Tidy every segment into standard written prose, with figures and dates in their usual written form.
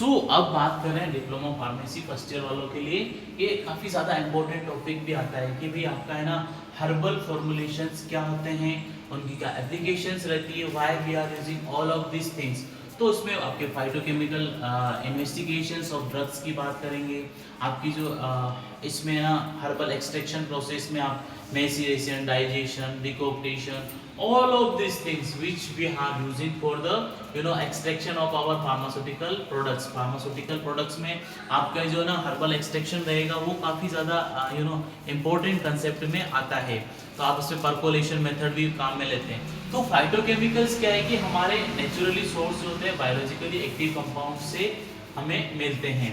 अब बात करें डिप्लोमा फार्मेसी फर्स्ट ईयर वालों के लिए, ये काफ़ी ज़्यादा इंपॉर्टेंट टॉपिक भी आता है कि भाई आपका है ना हर्बल फॉर्मुलेशंस क्या होते हैं, उनकी क्या एप्लीकेशंस रहती है, why we are using all of this things. तो उसमें आपके फाइटोकेमिकल इन्वेस्टिगेशंस ऑफ ड्रग्स की बात करेंगे, आपकी जो इसमें ना हर्बल एक्सट्रैक्शन प्रोसेस में आप मेसिएशन, digestion, डिकॉक्टेशन, all of these things which we are using for the extraction of our pharmaceutical products में आपका जो ना हर्बल एक्सट्रैक्शन रहेगा वो काफ़ी ज़्यादा इम्पोर्टेंट कंसेप्ट में आता है। तो आप उसमें परकोलेशन मेथड भी काम में लेते हैं। तो फाइटोकेमिकल्स क्या है कि हमारे नेचुरली सोर्स होते हैं, बायोलॉजिकली एक्टिव कंपाउंड से हमें मिलते हैं।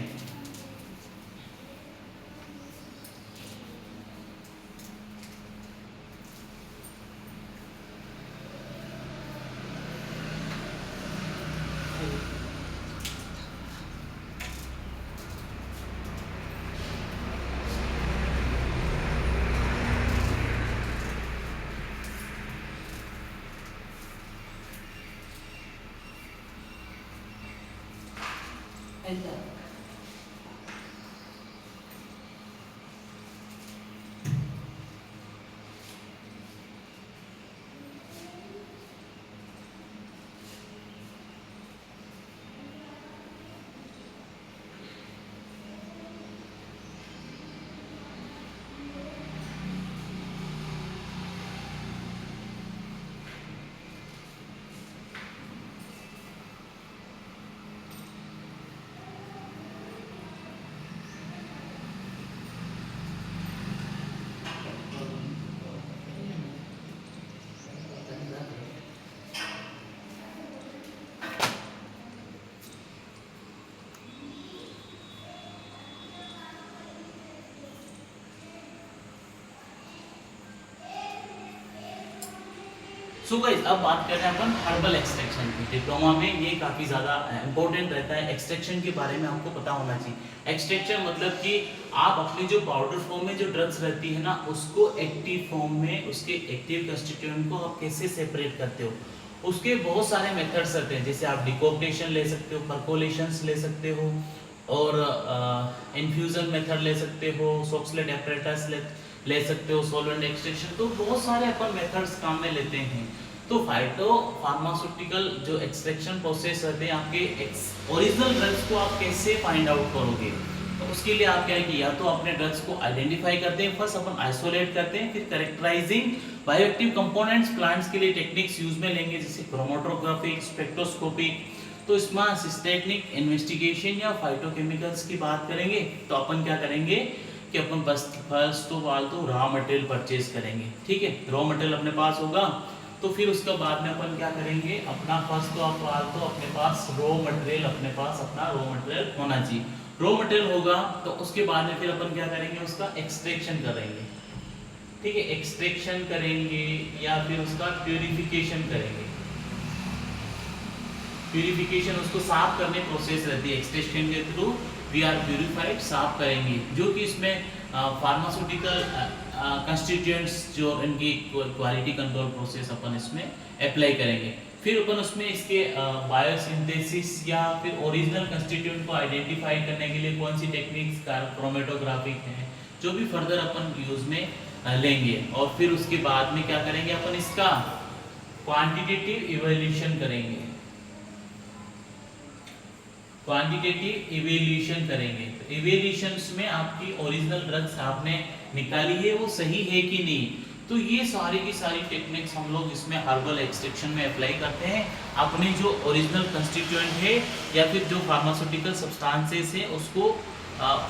सो गाइस, अब बात कर रहे हैं अपन हर्बल एक्सट्रैक्शन की। डिप्लोमा में ये काफ़ी ज़्यादा इंपॉर्टेंट रहता है, एक्सट्रैक्शन के बारे में आपको पता होना चाहिए। एक्सट्रैक्शन मतलब कि आप अपनी जो पाउडर फॉर्म में जो ड्रग्स रहती है ना, उसको एक्टिव फॉर्म में उसके एक्टिव कंस्टिट्यूएंट को आप कैसे सेपरेट करते हो। उसके बहुत सारे मेथड्स रहते हैं, जैसे आप डिकॉक्टेशन ले सकते हो, परकोलेशंस ले सकते हो, और इन्फ्यूजन मेथड ले सकते हो, सोक्सलेट एपरेटस ले सकते हो, सॉल्वेंट एक्सट्रैक्शन। तो बहुत सारे अपन मेथड्स काम में लेते हैं। तो फाइटो फार्मास्यूटिकल जो एक्सट्रैक्शन प्रोसेस रहते हैं, आपके ओरिजिनल ड्रग्स को आप कैसे फाइंड आउट करोगे। तो उसके लिए आप क्या किया, तो अपने ड्रग्स को आइडेंटिफाई करते हैं, फर्स्ट अपन आइसोलेट करते हैं, फिर कैरेक्टराइजिंग बायोएक्टिव कंपोनेंट्स प्लांट्स के लिए टेक्निक्स यूज में लेंगे, जैसे क्रोमेटोग्राफी, स्पेक्ट्रोस्कोपी। तो इसमें सिस्टेमिक इन्वेस्टिगेशन या फाइटोकेमिकल्स की बात करेंगे, तो अपन क्या करेंगे कि अपन बस फर्स्ट तो रॉ मटेरियल परचेज करेंगे। ठीक है, रॉ मटेरियल अपने पास होगा, तो फिर उसके बाद में अपन क्या करेंगे, अपना फर्स्ट तो अपने पास रॉ मटेरियल, अपने पास अपना रॉ मटेरियल होना चाहिए। रॉ मटेरियल होगा तो उसके बाद में फिर अपन क्या करेंगे, उसका एक्सट्रैक्शन करेंगे। ठीक है, एक्सट्रैक्शन करेंगे या फिर उसका प्यूरिफिकेशन करेंगे। प्यूरिफिकेशन उसको साफ करने प्रोसेस रहती है, एक्सट्रैक्शन के थ्रू वी आर प्यूरिफाइड, साफ करेंगे, जो कि इसमें फार्मास्यूटिकल कंस्टिट्यूएंट्स जो इनकी क्वालिटी कंट्रोल प्रोसेस अपन इसमें अप्लाई करेंगे। फिर अपन उसमें इसके बायोसिंथेसिस या फिर ओरिजिनल कंस्टिट्यूएंट को आइडेंटिफाई करने के लिए कौन सी टेक्निक्स क्रोमेटोग्राफिक है, जो भी फर्दर अपन यूज में लेंगे। और फिर उसके बाद में क्या करेंगे, अपन इसका क्वांटिटेटिव इवैल्यूएशन करेंगे। क्वांटिटेटिव इवैल्यूएशन करेंगे, तो इवैल्यूएशंस में आपकी ओरिजिनल ड्रग्स आपने निकाली है वो सही है कि नहीं। तो ये सारी की सारी टेक्निक्स हम लोग इसमें हर्बल एक्सट्रैक्शन में अप्लाई करते हैं, अपने जो ओरिजिनल कंस्टिट्यूएंट है या फिर जो फार्मास्यूटिकल सब्सटेंसेस है उसको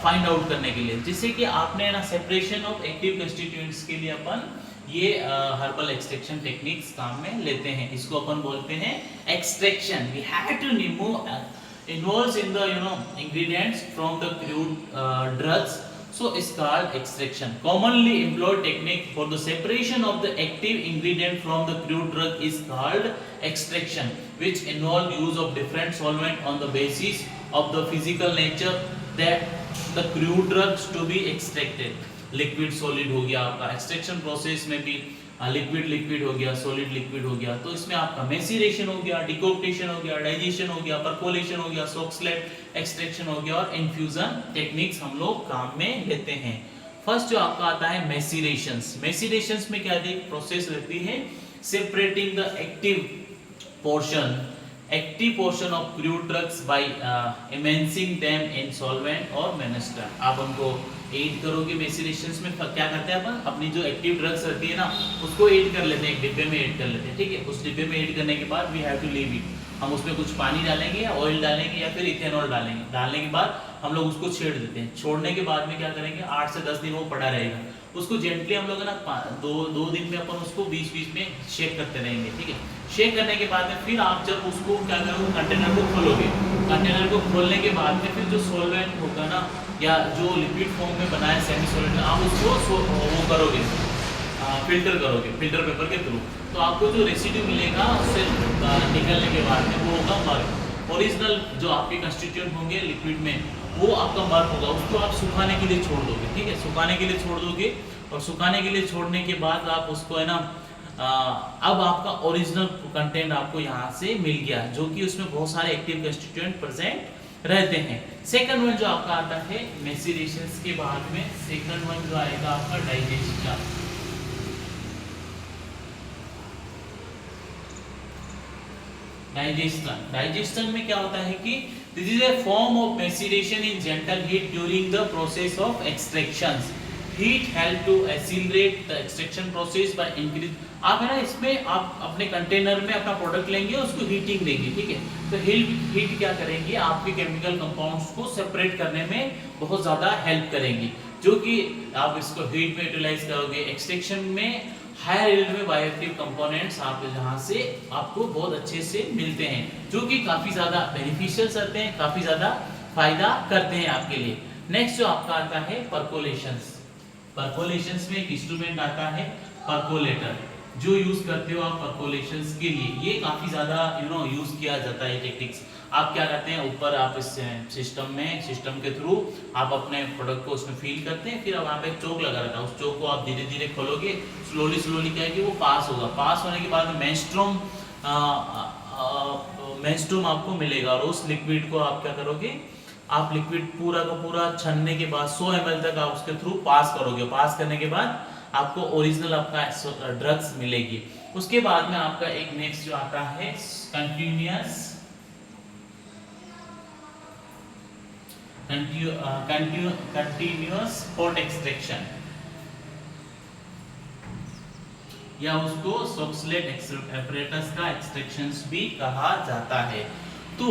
फाइंड आउट करने के लिए। जैसे कि आपने ना सेपरेशन ऑफ एक्टिव कंस्टिट्यूएंट्स के लिए अपन ये हर्बल एक्सट्रैक्शन टेक्निक्स काम में लेते हैं, इसको अपन बोलते हैं extraction. We have to remove involves in the ingredients from the crude drugs, so is called extraction. Commonly employed technique for the separation of the active ingredient from the crude drug is called extraction, which involve use of different solvent on the basis of the physical nature that the crude drugs to be extracted. Liquid solid हो गया आपका। Extraction process में भी liquid liquid हो गया, solid liquid हो गया। तो इसमें आपका मेसिरेशन हो गया, डिकॉक्टेशन हो गया, डाइजेशन हो गया, परकोलेशन हो गया, सोक्सलेट एक्सट्रैक्शन हो गया और इन्फ्यूजन टेक्निक्स हम लोग काम में लेते हैं। फर्स्ट जो आपका आता है मेसिरेशंस। मेसिरेशंस में क्या प्रोसेस रहती है, separating the active portion of crude drugs by immersing them in solvent or menstruum. आप उनको एड करोगे मेसिरेशंस में। क्या करते हैं अपन, अपनी जो एक्टिव ड्रग्स रहती है ना उसको एड कर लेते हैं, एक डिब्बे में एड कर लेते हैं, ठीक है। उस डिब्बे में एड करने के बाद we have to leave it, हम उसमें कुछ पानी डालेंगे या ऑयल डालेंगे या फिर इथेनॉल डालेंगे। डालने के बाद हम लोग उसको छेड़ देते हैं। छोड़ने के बाद में क्या करेंगे, 8 से 10 दिन वो पड़ा रहेगा। उसको जेंटली हम लोग ना दो दिन में अपन उसको बीच बीच में शेक करते रहेंगे, ठीक है। शेक करने के बाद में फिर आप जब उसको क्या करोगे, कंटेनर को खोलोगे। कंटेनर को खोलने के बाद में फिर जो सॉल्वेंट होगा ना या जो लिक्विड फॉर्म में बना है सेमी सॉलिड, आप उसको वो करोगे, फिल्टर करोगे फिल्टर पेपर के थ्रू। तो आपको जो रेसिड्यू मिलेगा उससे निकलने के बाद में वो होगा मर्क। ओरिजिनल जो आपके कंस्टिट्यूएंट होंगे लिक्विड में वो आपका मर्क होगा। उसको आप सुखाने के लिए छोड़ दोगे, ठीक है। सुखाने के लिए छोड़ दोगे और सुखाने के लिए छोड़ने के बाद आप उसको है ना अब आपका ओरिजिनल कंटेंट आपको यहाँ से मिल गया, जो कि उसमें बहुत सारे एक्टिव कंस्टिट्यूएंट प्रेजेंट रहते हैं। सेकंड वन जो आपका आता है मेसिरेशंस के बाद में, सेकंड वन जो आएगा आपका डाइजेशन। डाइजेशन में क्या होता है कि this is a form of maceration in gentle heat during the process of extractions. Heat help to accelerate the extraction process by increase. आप है ना इसमें आप अपने कंटेनर में अपना प्रोडक्ट लेंगे, उसको हीटिंग देंगे, ठीक है। तो हीट क्या करेंगे, आपके केमिकल कंपाउंड्स को सेपरेट करने में बहुत ज्यादा हेल्प करेंगी, जो कि आप इसको हीट में यूटिलाइज करोगे। एक्सट्रैक्शन में हायर यील्ड में बायोएक्टिव कंपोनेंट्स आप जहां से आपको बहुत अच्छे से मिलते हैं, जो कि काफी ज्यादा बेनिफिशियल रहते हैं, काफी ज्यादा फायदा करते हैं आपके लिए। नेक्स्ट जो आपका आता है परकोलेशंस। परकोलेशंस में एक इंस्ट्रूमेंट आता है परकोलेटर, जो यूज करते हो आप परकोलेशंस के लिए। ये काफी ज्यादा यूज किया जाता है टेक्निक्स। आप क्या करते हैं, ऊपर आप इस सिस्टम के थ्रू आप अपने प्रोडक्ट को उसमें फील करते हैं, फिर वहाँ पे एक चोक लगा रहता है, उस चोक को आप धीरे धीरे खोलोगे, स्लोली क्या है कि वो पास होगा। पास होने के बाद मेंस्ट्रुम आपको मिलेगा और उस लिक्विड को आप क्या करोगे, आप लिक्विड पूरा का पूरा छन्ने के बाद 100 ml तक आप उसके थ्रू पास करोगे। पास करने के बाद आपको ओरिजिनल आपका ड्रग्स मिलेगी। उसके बाद में आपका एक नेक्स्ट जो आता है कंटिन्यूअस हॉट एक्सट्रैक्शन, या उसको सोक्सलेट एपरेटस का एक्सट्रैक्शंस भी कहा जाता है। तो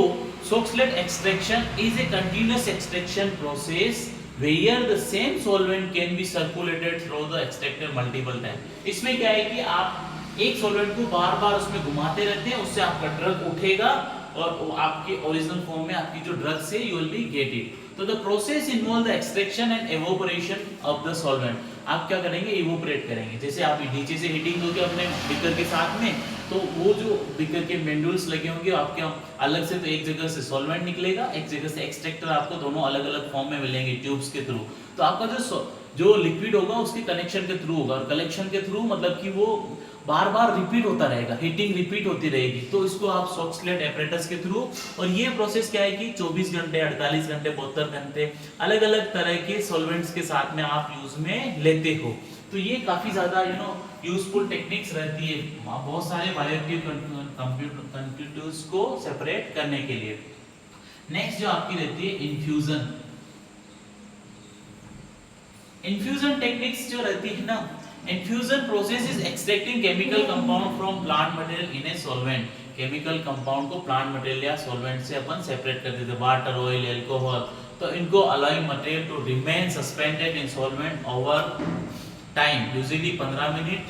Soxhlet extraction is a continuous extraction process where the same solvent can be circulated through the extractor multiple time। इसमें क्या है कि आप एक सॉल्वेंट को बार बार उसमें घुमाते रहते हैं, उससे आपका ड्रग उठेगा और आपके ओरिजिनल फॉर्म में आपकी जो ड्रग्स है you will be get it. तो the process involve the extraction and evaporation of the solvent. आप क्या करेंगे, इवोपरेट करेंगे। जैसे आप नीचे से हीटिंग दोगे अपने बीकर के साथ में, तो वो जो बीकर के मेंडुल्स लगे होंगे आपके अलग से, तो एक जगह से सॉल्वेंट निकलेगा, एक जगह से एक्सट्रैक्टर, आपको दोनों अलग अलग फॉर्म में मिलेंगे ट्यूब्स के थ्रू। तो आपका जो लिक्विड होगा उसके कनेक्शन के थ्रू होगा, और कलेक्शन के थ्रू मतलब कि वो बार बार रिपीट होता रहेगा, हीटिंग रिपीट होती रहेगी। तो इसको आप सोक्सलेट एपरेटस के थ्रू, और ये प्रोसेस क्या है कि 24 घंटे 48 घंटे 72 घंटे अलग अलग तरह के सॉल्वेंट्स के साथ में आप यूज में लेते हो। तो ये काफी ज्यादा यूजफुल टेक्निक्स रहती है बहुत सारे बायोएक्टिव कंस्टिट्यूएंट्स को सेपरेट करने के लिए। नेक्स्ट जो आपकी रहती है इन्फ्यूजन टेक्निक्स जो रहती है ना, infusion process is extracting chemical compound from plant material in a solvent. Chemical compound को प्लांट मटेरियल या सॉल्वेंट से अपन सेपरेट कर देते हैं, वाटर, ऑयल, अल्कोहल। तो इनको allowing material to remain suspended in solvent over time, usually 15 minute.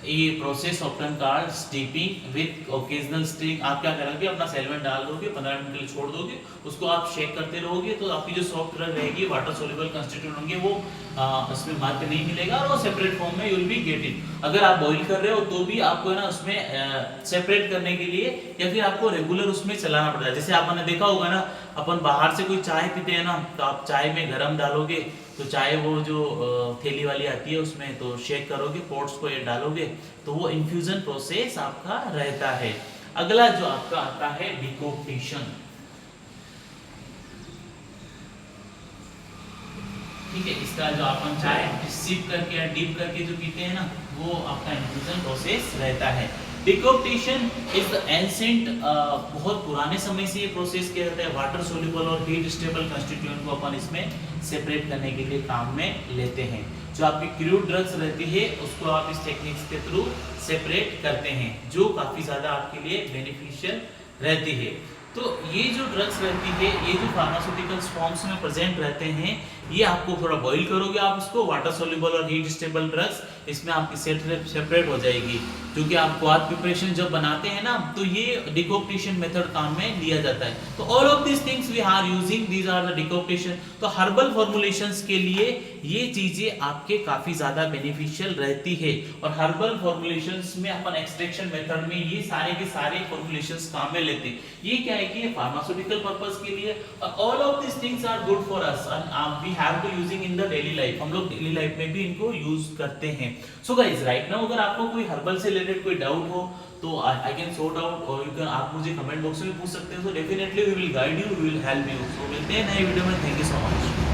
ये process often called steeping with occasional stirring. आप क्या करोगे, अपना सॉल्वेंट डाल दोगे, 15 मिनट के लिए छोड़ दोगे, उसको आप शेक करते रहोगे, तो आपकी जो सॉफ्ट ड्रग रहेगी, वाटर सोल्यूबल कंस्टिट्यूएंट होंगे, वो उसमें मार्क नहीं मिलेगा और वो सेपरेट फॉर्म में you will be get it. अगर आप बॉईल कर रहे हो तो भी आपको ना उसमें सेपरेट करने के लिए या फिर आपको रेगुलर उसमें चलाना पड़ता है। जैसे आपने देखा होगा ना, अपन बाहर से कोई चाय पीते हैं ना, तो आप चाय में गरम डालोगे तो चाय वो जो थैली वाली आती है उसमें तो शेक करोगे, पोट्स को ये डालोगे तो वो इन्फ्यूजन प्रोसेस आपका रहता है। अगला जो आपका आता है डिकॉक्टेशन। ठीक है, इसका जो अपन चाय सिप करके या डीप करके जो पीते हैं ना, वो आपका इन्फ्यूजन प्रोसेस रहता है। डिकॉक्टेशन इज द एंसेंट, बहुत पुराने समय से ये प्रोसेस किया जाता है। वाटर सोल्यूबल और हीट स्टेबल कंस्टिट्यूएंट को अपन इसमें सेपरेट करने के लिए काम में लेते हैं। जो आपकी क्रूड ड्रग्स रहती है उसको आप इस टेक्निक्स के थ्रू सेपरेट करते हैं, जो काफी ज्यादा आपके लिए बेनिफिशियल रहती है। तो ये जो ड्रग्स रहती है, ये जो फार्मास्यूटिकल्स फॉर्म्स में प्रेजेंट रहते हैं, ये आपको थोड़ा बॉईल करोगे आप उसको, वाटर सोल्यूबल और हीट स्टेबल ड्रग्स इसमें आपकी सेपरेट हो जाएगी। क्योंकि आप क्वाथ प्रिपरेशन जब बनाते हैं ना, तो ये डिकॉक्टेशन मेथड काम में लिया जाता है। तो all of this things we are using, these are the decoction. तो हर्बल फॉर्मुलेशंस के लिए ये चीजें आपके काफी ज्यादा बेनिफिशियल रहती है। और हर्बल फॉर्मुलेशंस में अपन एक्सट्रैक्शन मेथड में ये सारे के सारे फॉर्मुलेशंस काम में लेते हैं। ये क्या है कि ये फार्मास्यूटिकल पर्पस के लिए, all of this things are good for us and we have to using in the daily life. हम लोग डेली लाइफ में भी इनको यूज करते हैं। सो गाइस, राइट नाउ अगर आपको कोई हर्बल से रिलेटेड कोई डाउट हो तो आई कैन सॉर्ट आउट, और यू कैन, आप मुझे कमेंट बॉक्स में पूछ सकते हो। So definitely we will guide you, we will help you. So मिलते हैं नए वीडियो में। Thank you so much.